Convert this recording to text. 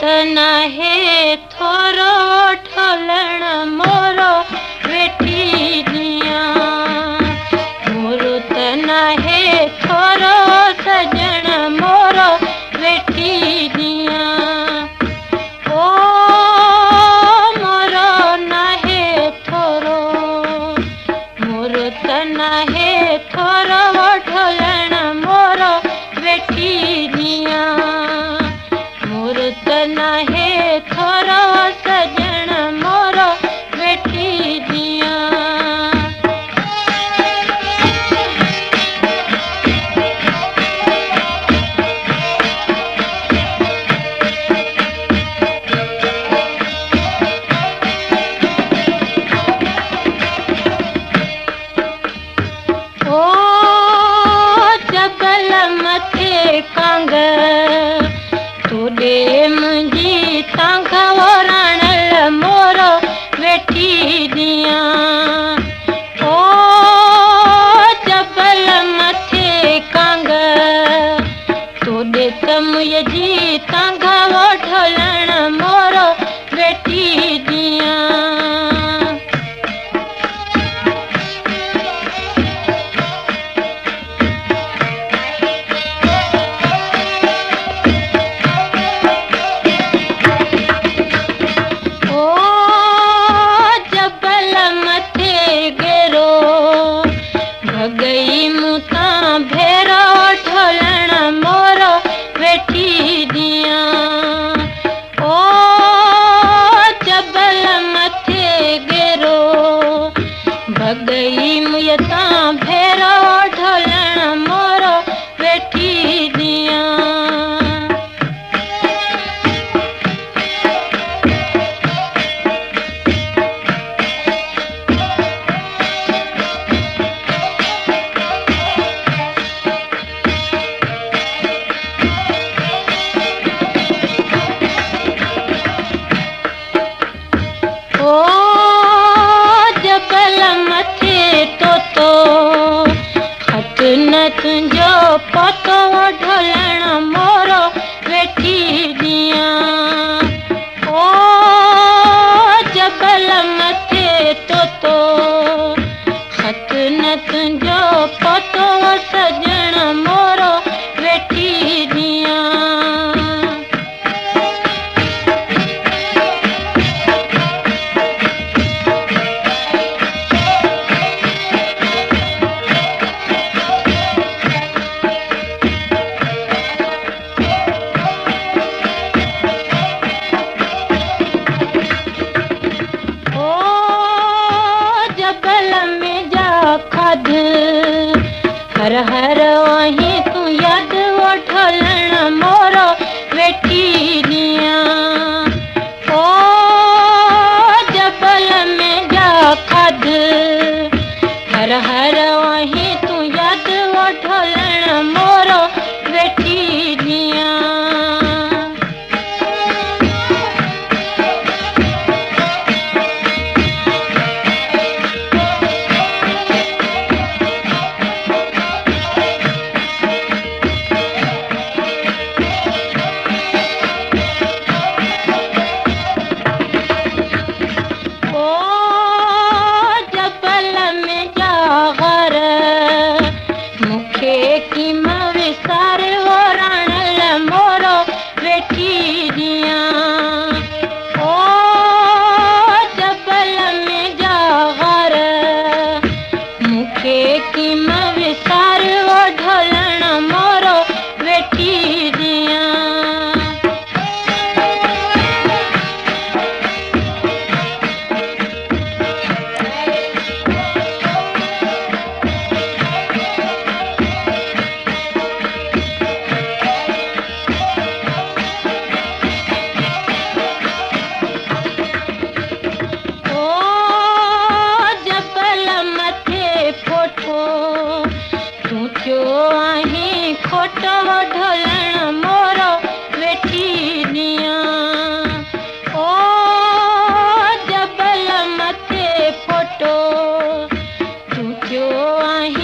त नाहे थोरो ठोलण मोरो वेठी दिया। मोरो त नाहे थोरो सजण मोरो वेठी दिया। ओ मोरो नाहे थोरो, मोरो त नाहे थोरो ठोलण मोरो वेठी दिया। मोरो त नाहे थोरो सजण मोरो वेठी दिया। ओ जबल मथे कांग तोड़े मुंहिंजी तांग वरणल मोरो वेठी दिया। ओ जबल मथे कांग तोड़े त मुंहिंजी तांग वठलण मोरो वेठी दिया। गई मुता भेरो ठोलण मोरो वेठी दिया। ओ जबल मथे गेरो भगई मुता भेरो ठोलण मोरो वेठी दिया। ओ जबल मथे तो खत न तुंहिंजो पतो ढोलण मोरो वेठी दिया। ओ जबल मथे तो खत न तुंहिंजो पतो सजण मोरो वेठी दिया। जबल में जा खाद हर हर वहीं तू याद वो ठोलण मोरो वेठी दिया। ओ जबल में जा खाद हर हर वहीं तू याद वो ठोलण मोरो वेठी दिया। की मविसार वरणल मोरो वेठी दिया। ओ जबल में जा घर मुखे की मविसार वो ढोलण मोरो वेठी दिया। खोटो ढोलण मोरो वेठी दिया। ओ जबल मथे फोटो तू क्यों